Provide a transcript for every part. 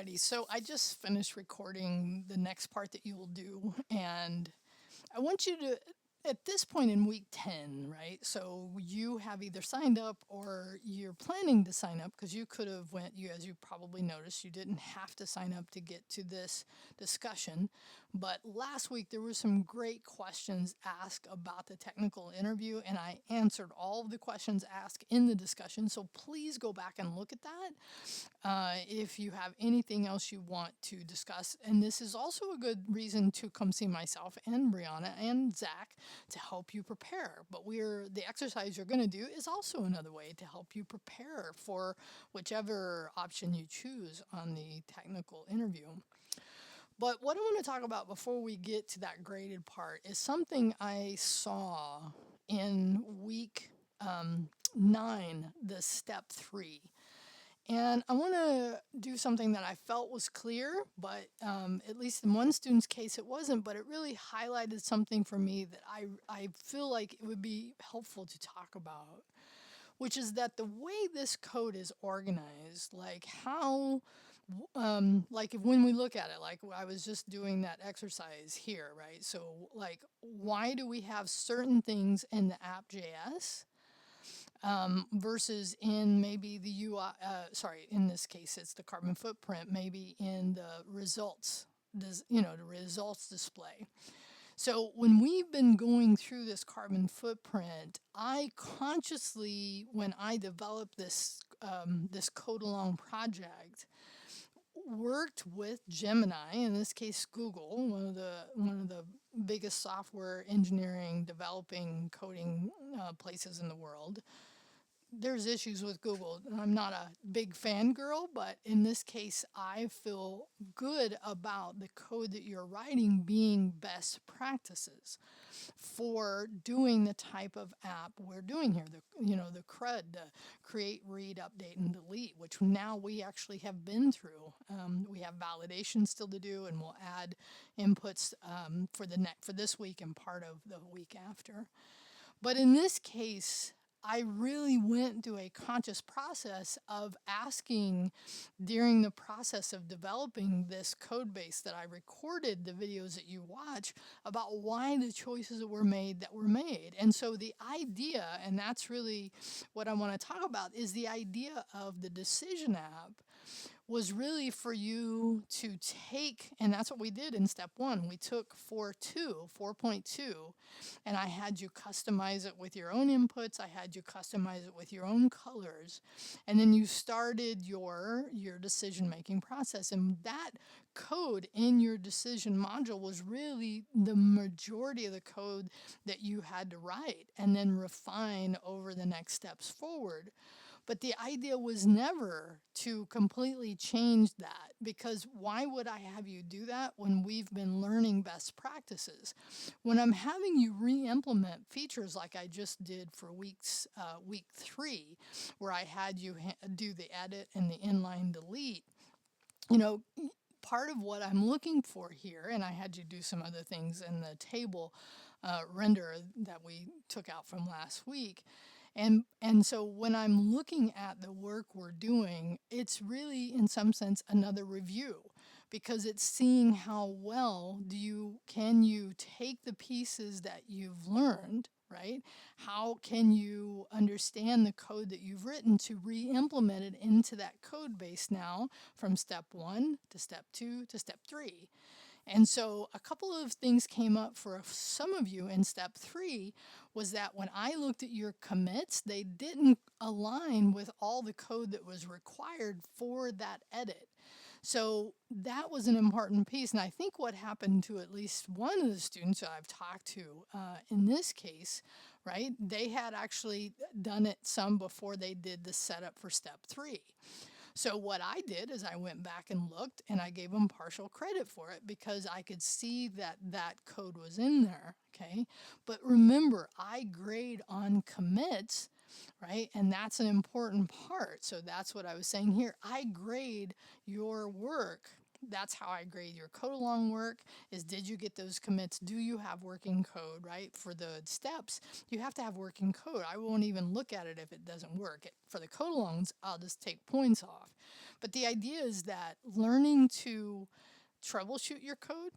Alrighty, so I just finished recording the next part that you will do, and I want you to, at this point in week 10, right? So you have either signed up or you're planning to sign up because you could have went, you as you probably noticed, you didn't have to sign up to get to this discussion. But last week there were some great questions asked about the technical interview, and I answered all of the questions asked in the discussion. So please go back and look at that if you have anything else you want to discuss. And this is also a good reason to come see myself and Brianna and Zach to help you prepare. But the exercise you're going to do is also another way to help you prepare for whichever option you choose on the technical interview. But what I want to talk about before we get to that graded part is something I saw in week 9, the step 3. And I want to do something that I felt was clear, but at least in one student's case it wasn't, but it really highlighted something for me that I feel like it would be helpful to talk about, which is that the way this code is organized, like how, like if when we look at it, like I was just doing that exercise here, right? So like, why do we have certain things in the app.js versus in maybe the UI, sorry, in this case, it's the carbon footprint, maybe in the results, the results display. So when we've been going through this carbon footprint, I consciously, when I developed this code along project, worked with Gemini, in this case Google, one of the biggest software engineering, developing, coding places in the world. There's issues with Google. I'm not a big fangirl, but in this case, I feel good about the code that you're writing being best practices for doing the type of app we're doing here. The CRUD, the create, read, update, and delete, which now we actually have been through. We have validation still to do, and we'll add inputs for this week and part of the week after. But in this case, I really went through a conscious process of asking during the process of developing this code base that I recorded the videos that you watch about why the choices that were made. And so the idea, and that's really what I want to talk about, is the idea of the decision app was really for you to take, and that's what we did in step 1. We took 4.2, and I had you customize it with your own inputs. I had you customize it with your own colors. And then you started your decision-making process. And that code in your decision module was really the majority of the code that you had to write and then refine over the next steps forward. But the idea was never to completely change that, because why would I have you do that when we've been learning best practices? When I'm having you re-implement features like I just did for week 3, where I had you do the edit and the inline delete, part of what I'm looking for here, and I had you do some other things in the table render that we took out from last week. And so when I'm looking at the work we're doing, it's really, in some sense, another review, because it's seeing how well can you take the pieces that you've learned, right? How can you understand the code that you've written to re-implement it into that code base now from step 1 to step 2 to step 3? And so a couple of things came up for some of you in step 3 was that when I looked at your commits, they didn't align with all the code that was required for that edit. So that was an important piece. And I think what happened to at least one of the students that I've talked to in this case, right, they had actually done it some before they did the setup for step 3. So what I did is I went back and looked, and I gave them partial credit for it because I could see that that code was in there, okay? But remember, I grade on commits, right? And that's an important part. So that's what I was saying here. I grade your work That's how I grade your code along work, is did you get those commits? Do you have working code, right? For the steps, you have to have working code. I won't even look at it if it doesn't work. For the code alongs, I'll just take points off. But the idea is that learning to troubleshoot your code,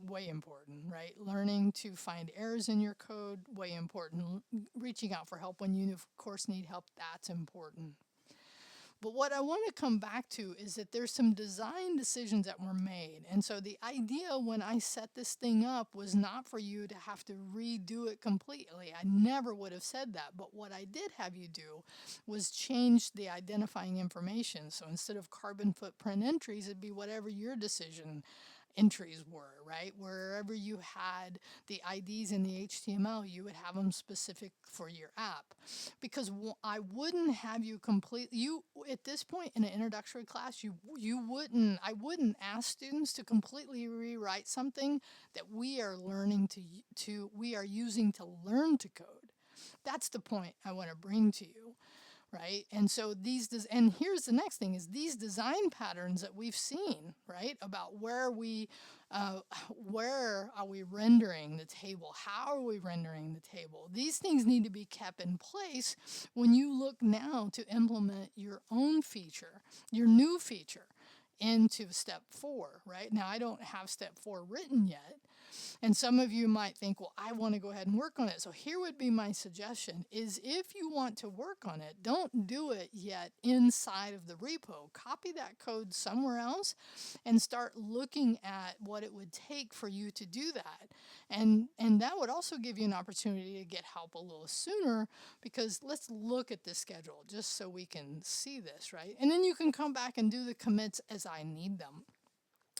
way important, right? Learning to find errors in your code, way important. Reaching out for help when you, of course, need help, that's important. But what I want to come back to is that there's some design decisions that were made. And so the idea when I set this thing up was not for you to have to redo it completely. I never would have said that. But what I did have you do was change the identifying information. So instead of carbon footprint entries, it'd be whatever your decision entries were, right? Wherever you had the IDs in the HTML, you would have them specific for your app. Because I wouldn't have you at this point in an introductory class, I wouldn't ask students to completely rewrite something that we are we are using to learn to code. That's the point I want to bring to you. Right? And so and here's the next thing is these design patterns that we've seen, right? About where are we rendering the table? How are we rendering the table? These things need to be kept in place when you look now to implement your own feature, your new feature into step 4, right? Now I don't have step 4 written yet. And some of you might think, well, I want to go ahead and work on it. So here would be my suggestion is if you want to work on it, don't do it yet inside of the repo. Copy that code somewhere else and start looking at what it would take for you to do that. And that would also give you an opportunity to get help a little sooner, because let's look at this schedule just so we can see this, right? And then you can come back and do the commits as I need them.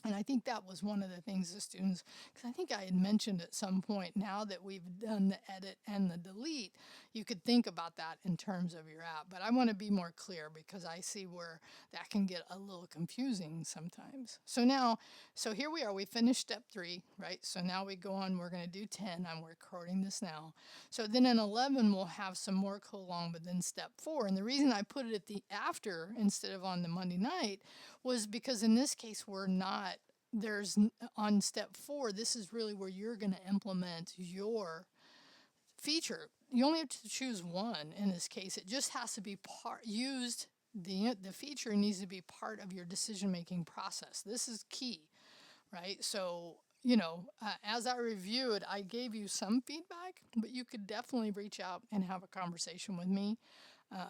And I think that was one of the things the students, because I think I had mentioned at some point, now that we've done the edit and the delete, you could think about that in terms of your app. But I want to be more clear because I see where that can get a little confusing sometimes. So here we are, we finished step 3, right? So now we go on, we're going to do 10. I'm recording this now. So then in 11, we'll have some more along, but then step 4. And the reason I put it at the after instead of on the Monday night was because in this case, on step 4, this is really where you're going to implement your feature. You only have to choose one in this case. It just has to be the feature needs to be part of your decision-making process. This is key, right? So, as I reviewed, I gave you some feedback, but you could definitely reach out and have a conversation with me.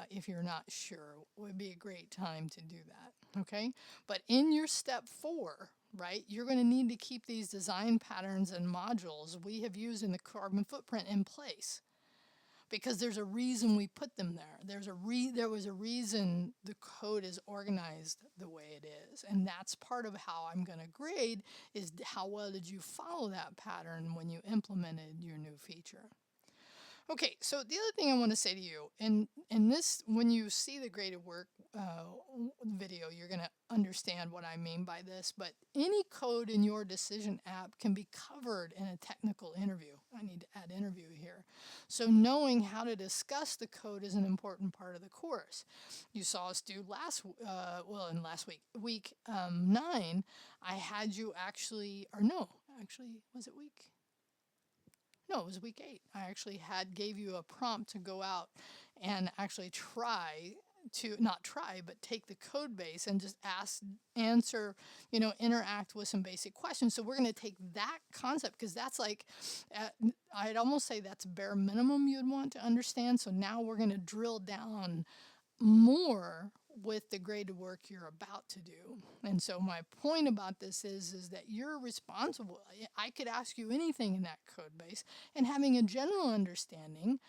If you're not sure, it would be a great time to do that, okay? But in your step 4, right, you're going to need to keep these design patterns and modules we have used in the carbon footprint in place, because there's a reason we put them there. There was a reason the code is organized the way it is, and that's part of how I'm going to grade is how well did you follow that pattern when you implemented your new feature. Okay, so the other thing I want to say to you, in this, when you see the graded work video, you're going to understand what I mean by this, but any code in your decision app can be covered in a technical interview. I need to add interview here. So knowing how to discuss the code is an important part of the course. You saw us do week 9, I had you was it week? No, it was week 8. I actually gave you a prompt to go out and actually take the code base and just answer, interact with some basic questions. So we're going to take that concept, because that's like, I'd almost say that's bare minimum you'd want to understand. So now we're going to drill down more with the graded work you're about to do. And so my point about this is that you're responsible. I could ask you anything in that code base, and having a general understanding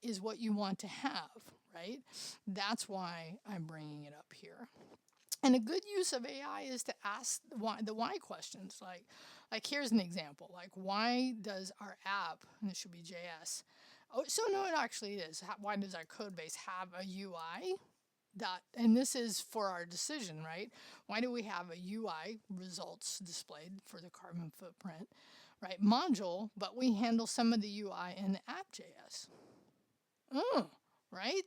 is what you want to have, right? That's why I'm bringing it up here. And a good use of AI is to ask the why questions. Like here's an example. Like, why does our app, and it should be JS, it actually is. Why does our code base have a UI? And this is for our decision, right? Why do we have a UI results displayed for the carbon footprint, right? Module, but we handle some of the UI in the app.js. Right?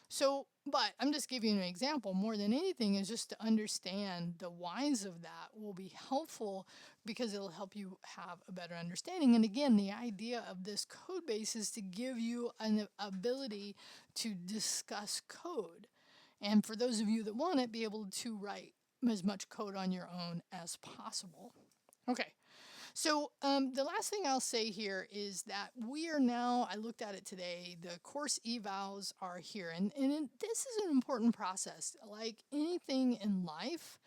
So But I'm just giving you an example. More than anything is just to understand the whys of that will be helpful because it'll help you have a better understanding. And again, the idea of this code base is to give you an ability to discuss code. And for those of you that want it, be able to write as much code on your own as possible. Okay. So the last thing I'll say here is that we are now, I looked at it today, the course evals are here. And this is an important process. Like anything in life,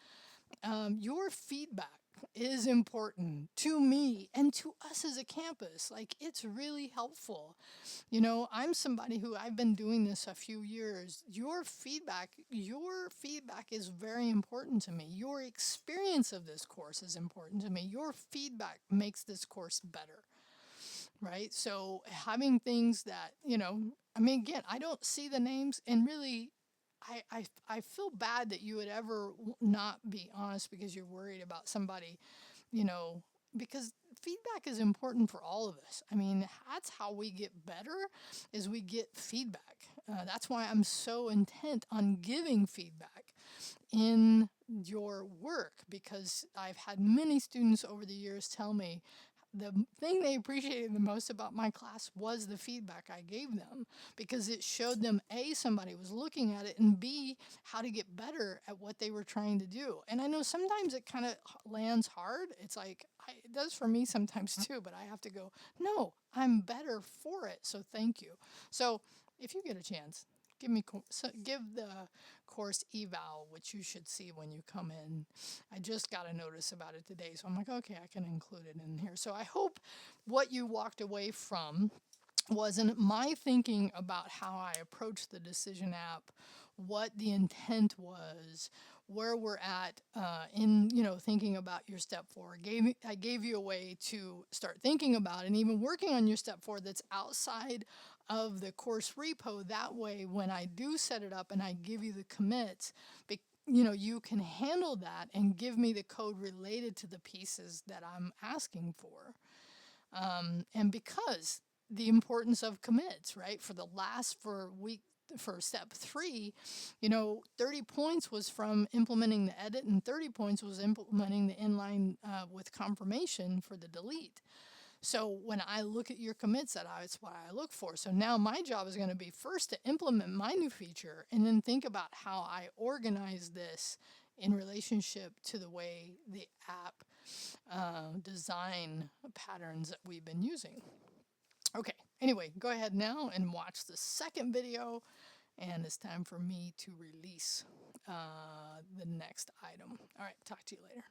your feedback is important to me and to us as a campus. Like it's really helpful. You know, I'm somebody who I've been doing this a few years. Your feedback is very important to me. Your experience of this course is important to me. Your feedback makes this course better, right? So having things that, I mean, again, I don't see the names and really I feel bad that you would ever not be honest because you're worried about somebody, you know, because feedback is important for all of us. I mean, that's how we get better is we get feedback. That's why I'm so intent on giving feedback in your work because I've had many students over the years tell me the thing they appreciated the most about my class was the feedback I gave them because it showed them A, somebody was looking at it, and B, how to get better at what they were trying to do. And I know sometimes it kind of lands hard. It's like, it does for me sometimes too, but I have to go, no, I'm better for it. So thank you. So if you get a chance, give the course eval, which you should see when you come in. I just got a notice about it today, so I'm like, okay, I can include it in here. So I hope what you walked away from wasn't my thinking about how I approached the decision app, what the intent was, where we're at in thinking about your step 4. I gave you a way to start thinking about and even working on your step 4 that's outside of the course repo. That way, when I do set it up and I give you the commits, you can handle that and give me the code related to the pieces that I'm asking for. And because the importance of commits, right? For step 3, 30 points was from implementing the edit and 30 points was implementing the inline with confirmation for the delete. So when I look at your commits, that's what I look for. So now my job is going to be first to implement my new feature and then think about how I organize this in relationship to the way the app design patterns that we've been using. Okay, anyway, go ahead now and watch the second video, and it's time for me to release the next item. All right, talk to you later.